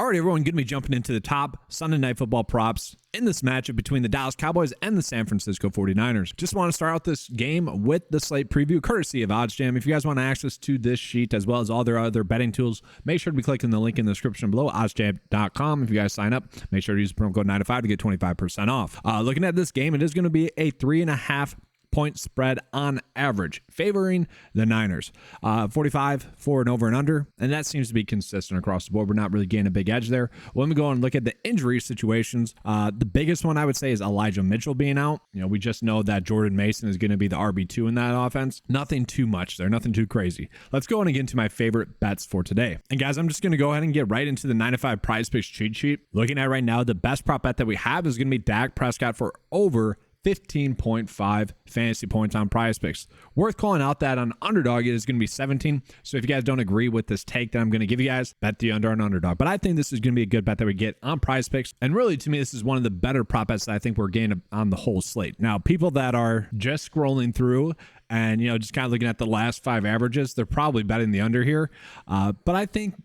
All right, everyone, going to be jumping into the top Sunday Night Football props in this matchup between the Dallas Cowboys and the San Francisco 49ers. Just want to start out this game with the slate preview, courtesy of ODDSJAM. If you guys want access to this sheet as well as all their other betting tools, make sure to be clicking the link in the description below, oddsjam.com. If you guys sign up, make sure to use promo code 905 to get 25% off. Looking at this game, it is going to be a 3.5 point spread on average, favoring the Niners. 45 for an over and under, and that seems to be consistent across the board. We're not really getting a big edge there. When we go and look at the injury situations, the biggest one I would say is Elijah Mitchell being out. We just know that Jordan Mason is going to be the RB2 in that offense. Nothing too much there, nothing too crazy. Let's go on and get into my favorite bets for today. And guys, I'm just going to go ahead and get right into the 9 to 5 PrizePicks cheat sheet. Looking at right now, the best prop bet that we have is going to be Dak Prescott for over 15.5 fantasy points on PrizePicks. Worth calling out that on Underdog it is going to be 17. So if you guys don't agree with this take that I'm going to give you guys, bet the under on Underdog. But I think this is going to be a good bet that we get on PrizePicks. And really, to me, this is one of the better prop bets that I think we're getting on the whole slate. Now, people that are just scrolling through and just kind of looking at the last 5 averages, they're probably betting the under here. But I think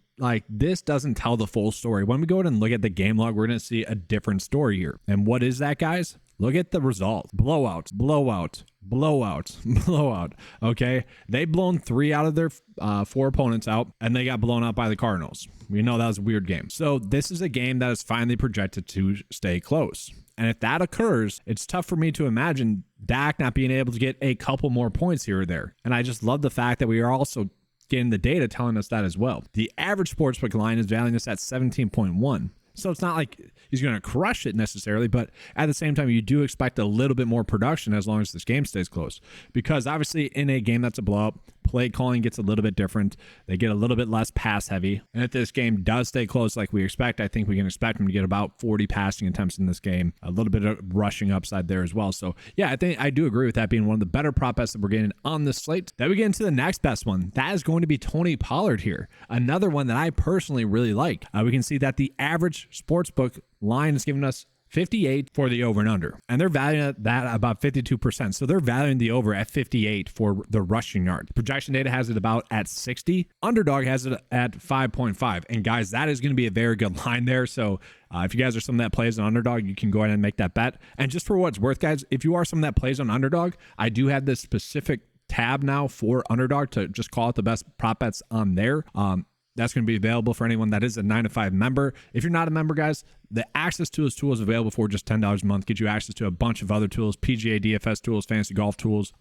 this doesn't tell the full story. When we go ahead and look at the game log, we're going to see a different story here. And what is that, guys? Look at the result. Blowout, blowout, blowout, blowout. Okay. They blown 3 out of their 4 opponents out, and they got blown out by the Cardinals. We know that was a weird game. So this is a game that is finally projected to stay close. And if that occurs, it's tough for me to imagine Dak not being able to get a couple more points here or there. And I just love the fact that we are also getting the data telling us that as well. The average sportsbook line is valuing this at 17.1. So it's not like he's going to crush it necessarily, but at the same time, you do expect a little bit more production as long as this game stays close. Because obviously in a game that's a blowout, play calling gets a little bit different. They get a little bit less pass heavy. And if this game does stay close like we expect, I think we can expect him to get about 40 passing attempts in this game. A little bit of rushing upside there as well. So yeah, I do agree with that being one of the better prop bets that we're getting on this slate. Then we get into the next best one. That is going to be Tony Pollard here. Another one that I personally really like. We can see that the average sportsbook line is giving us 58 for the over and under, and they're valuing that about 52%. So they're valuing the over at 58 for the rushing yard. Projection data has it about at 60. Underdog has it at 5.5. And guys, that is going to be a very good line there. So if you guys are someone that plays on Underdog, you can go ahead and make that bet. And just for what it's worth, guys, if you are someone that plays on Underdog, I do have this specific tab now for Underdog to just call it the best prop bets on there. That's going to be available for anyone that is a 9 to 5 member. If you're not a member, guys, the access to those tools available for just $10 a month. Get you access to a bunch of other tools, PGA, DFS tools, fantasy golf tools,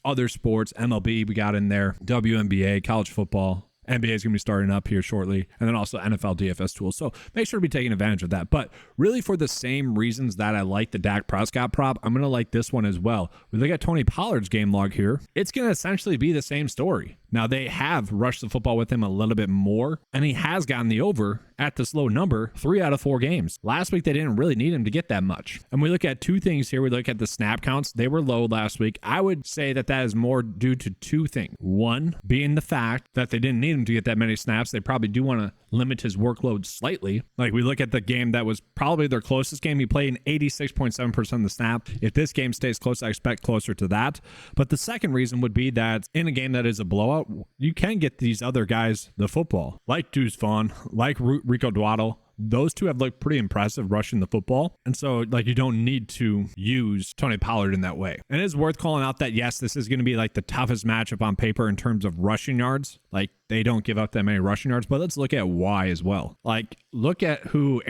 other sports, MLB we got in there, WNBA, college football. NBA is going to be starting up here shortly, and then also NFL DFS tools. So make sure to be taking advantage of that. But really, for the same reasons that I like the Dak Prescott prop, I'm going to like this one as well. We look at Tony Pollard's game log here. It's going to essentially be the same story. Now, they have rushed the football with him a little bit more, and he has gotten the over at this low number 3 out of 4 games. Last week, they didn't really need him to get that much. And we look at 2 things here. We look at the snap counts. They were low last week. I would say that is more due to 2 things. One being the fact that they didn't need him to get that many snaps. They probably do want to limit his workload slightly. Like we look at the game that was probably their closest game. He played in 86.7% of the snap. If this game stays close, I expect closer to that. But the second reason would be that in a game that is a blowout, you can get these other guys the football, like Deuce Vaughn, like Rico Dowdle. Those 2 have looked pretty impressive rushing the football. And so you don't need to use Tony Pollard in that way. And it is worth calling out that, yes, this is going to be the toughest matchup on paper in terms of rushing yards. They don't give up that many rushing yards, but let's look at why as well. Look at who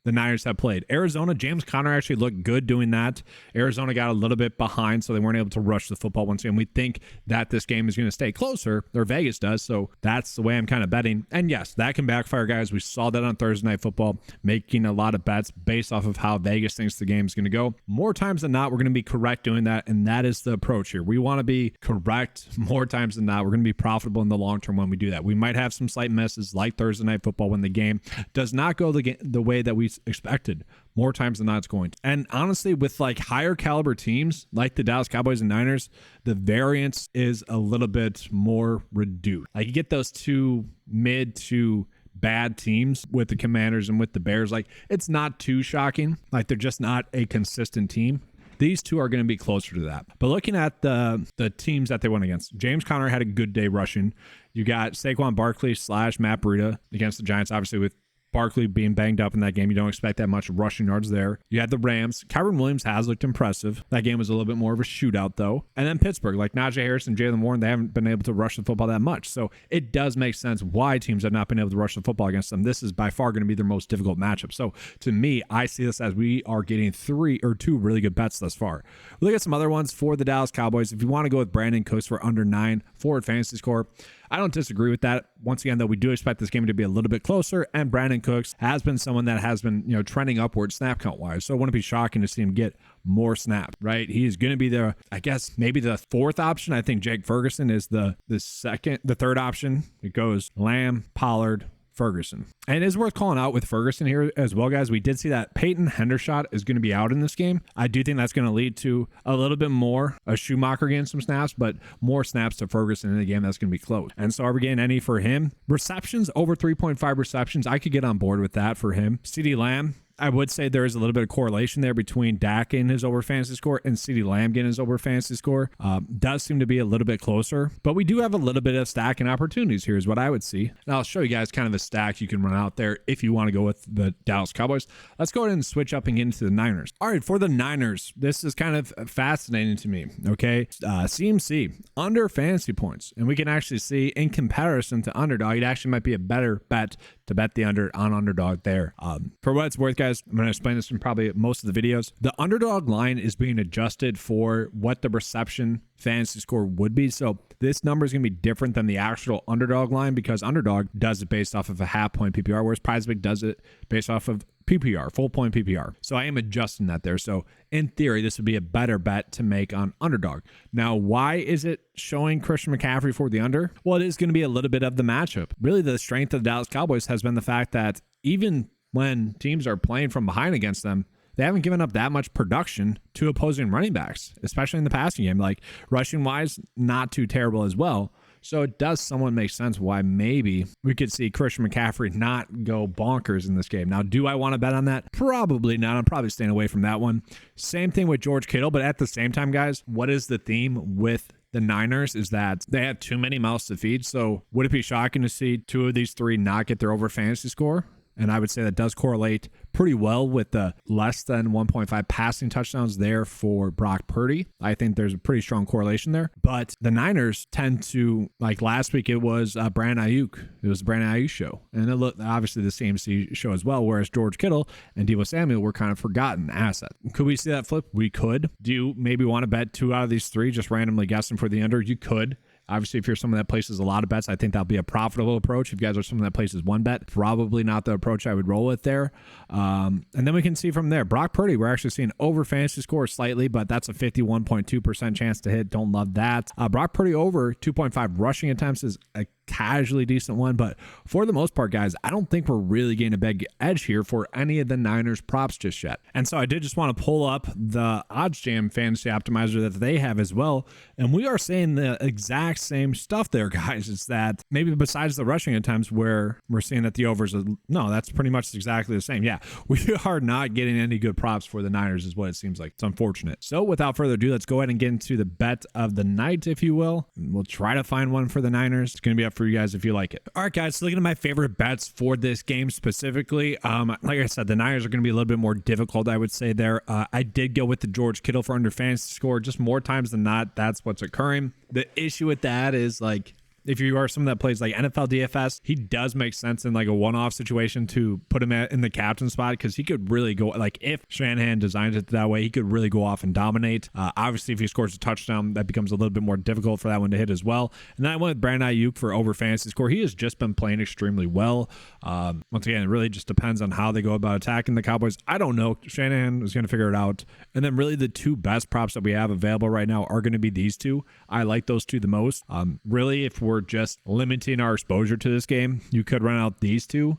the Niners have played. Arizona, James Conner actually looked good doing that. Arizona got a little bit behind, so they weren't able to rush the football once again. We think that this game is going to stay closer, or Vegas does, so that's the way I'm kind of betting. And yes, that can backfire, guys. We saw that on Thursday Night Football, making a lot of bets based off of how Vegas thinks the game is going to go. More times than not, we're going to be correct doing that, and that is the approach here. We want to be correct more times than not. We're going to be profitable in the long term when we do that. We might have some slight misses like Thursday Night Football when the game does not go the way that we expected. More times than not, it's going to. And honestly, with higher caliber teams like the Dallas Cowboys and Niners, the variance is a little bit more reduced. You get those 2 mid to bad teams with the Commanders and with the Bears. It's not too shocking. They're just not a consistent team. these two are going to be closer to that. But looking at the teams that they went against, James Conner had a good day rushing. You got Saquon Barkley / Matt Breida against the Giants, obviously with Barkley being banged up in that game. You don't expect that much rushing yards there. You had the Rams. Kyren Williams has looked impressive. That game was a little bit more of a shootout, though. And then Pittsburgh, like Najee Harris and Jaylen Warren, they haven't been able to rush the football that much. So it does make sense why teams have not been able to rush the football against them. This is by far going to be their most difficult matchup. So to me, I see this as we are getting 2 really good bets thus far. Look at some other ones for the Dallas Cowboys. If you want to go with Brandon Cooks for under 9 forward fantasy score, I don't disagree with that. Once again, though, we do expect this game to be a little bit closer, and Brandon Cooks has been someone that has been, trending upward snap count wise. So it wouldn't be shocking to see him get more snaps, right? He's going to be the, I guess, maybe the 4th option. I think Jake Ferguson is the 3rd option. It goes Lamb, Pollard, Ferguson. And it is worth calling out with Ferguson here as well, guys. We did see that Peyton Hendershot is going to be out in this game. I do think that's going to lead to a little bit more of Schumacher getting some snaps, but more snaps to Ferguson in the game. That's going to be close. And so are we getting any for him? Receptions, over 3.5 receptions. I could get on board with that for him. CeeDee Lamb, I would say there is a little bit of correlation there between Dak getting his over fantasy score and CeeDee Lamb getting his over fantasy score. Does seem to be a little bit closer, but we do have a little bit of stacking opportunities here is what I would see. And I'll show you guys kind of a stack you can run out there if you want to go with the Dallas Cowboys. Let's go ahead and switch up and get into the Niners. All right, for the Niners, this is kind of fascinating to me, okay? CMC, under fantasy points. And we can actually see in comparison to Underdog, it actually might be a better bet to bet the under on Underdog there. For what it's worth, guys, I'm going to explain this in probably most of the videos. The Underdog line is being adjusted for what the reception fantasy score would be. So this number is going to be different than the actual Underdog line because Underdog does it based off of a half point PPR, whereas PrizePicks does it based off of PPR, full point PPR. So I am adjusting that there. So in theory, this would be a better bet to make on Underdog. Now, why is it showing Christian McCaffrey for the under? Well, it is going to be a little bit of the matchup. Really, the strength of the Dallas Cowboys has been the fact that even when teams are playing from behind against them, they haven't given up that much production to opposing running backs, especially in the passing game. Like rushing wise, not too terrible as well. So it does somewhat make sense why maybe we could see Christian McCaffrey not go bonkers in this game. Now, do I want to bet on that? Probably not. I'm probably staying away from that one. Same thing with George Kittle. But at the same time, guys, what is the theme with the Niners is that they have too many mouths to feed. So would it be shocking to see 2 of these 3 not get their over fantasy score? And I would say that does correlate pretty well with the less than 1.5 passing touchdowns there for Brock Purdy. I think there's a pretty strong correlation there. But the Niners tend to, like last week, it was Brandon Ayuk. It was the Brandon Ayuk show. And it looked obviously the CMC show as well, whereas George Kittle and Deebo Samuel were kind of forgotten assets. Could we see that flip? We could. Do you maybe want to bet 2 out of these 3, just randomly guessing for the under? You could. Obviously, if you're someone that places a lot of bets, I think that'll be a profitable approach. If you guys are someone that places 1 bet, probably not the approach I would roll with there. And then we can see from there. Brock Purdy, we're actually seeing over fantasy score slightly, but that's a 51.2% chance to hit. Don't love that. Brock Purdy over 2.5 rushing attempts is a casually decent one, but for the most part, guys, I don't think we're really getting a big edge here for any of the Niners props just yet. And so I did just want to pull up the ODDSJAM fantasy optimizer that they have as well, and we are saying the exact same stuff there, guys. It's that maybe besides the rushing attempts where we're seeing that the overs are, no, that's pretty much exactly the same. Yeah, we are not getting any good props for the Niners is what it seems like. It's unfortunate. So without further ado, let's go ahead and get into the bet of the night, if you will. We'll try to find one for the Niners. It's going to be up for you guys if you like it. All right, guys, so looking at my favorite bets for this game specifically, like I said, the Niners are going to be a little bit more difficult, I would say there. I did go with the George Kittle for under fantasy score. Just more times than not, that's what's occurring. The issue with that is, like, if you are someone that plays like NFL DFS, he does make sense in like a one-off situation to put him in the captain spot because he could really go, like if Shanahan designs it that way, he could really go off and dominate. Obviously, if he scores a touchdown, that becomes a little bit more difficult for that one to hit as well. And then I went with Brandon Ayuk for over fantasy score. He has just been playing extremely well. Once again, it really just depends on how they go about attacking the Cowboys. I don't know. Shanahan is going to figure it out. And then really the 2 best props that we have available right now are going to be these 2. I like those 2 the most. Really, if we're just limiting our exposure to this game, you could run out these 2.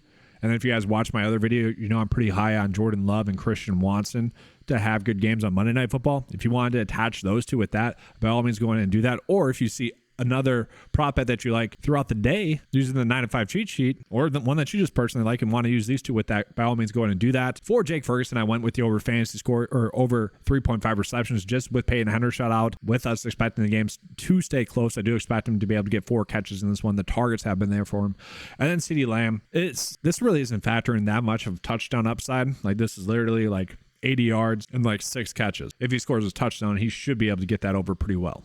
And then if you guys watch my other video, you know I'm pretty high on Jordan Love and Christian Watson to have good games on Monday Night Football. If you wanted to attach those 2 with that, by all means go in and do that. Or if you see another prop bet that you like throughout the day using the 9 to 5 cheat sheet, or the one that you just personally like and want to use these two with that, by all means, go ahead and do that. For Jake Ferguson, I went with the over fantasy score, or over 3.5 receptions, just with Peyton Hendershot out, with us expecting the games to stay close. I do expect him to be able to get 4 catches in this one. The targets have been there for him. And then CeeDee Lamb, this really isn't factoring that much of touchdown upside. Like, this is literally like 80 yards and like 6 catches. If he scores a touchdown, he should be able to get that over pretty well.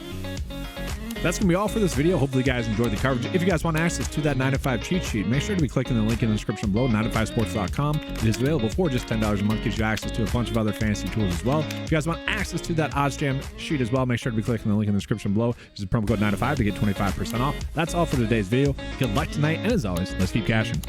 That's going to be all for this video. Hopefully you guys enjoyed the coverage. If you guys want access to that 9 to 5 cheat sheet, make sure to be clicking the link in the description below, 9to5sports.com. It is available for just $10 a month. Gives you access to a bunch of other fantasy tools as well. If you guys want access to that ODDSJAM sheet as well, make sure to be clicking the link in the description below. Use the promo code 9to5 to get 25% off. That's all for today's video. Good luck tonight, and as always, let's keep cashing.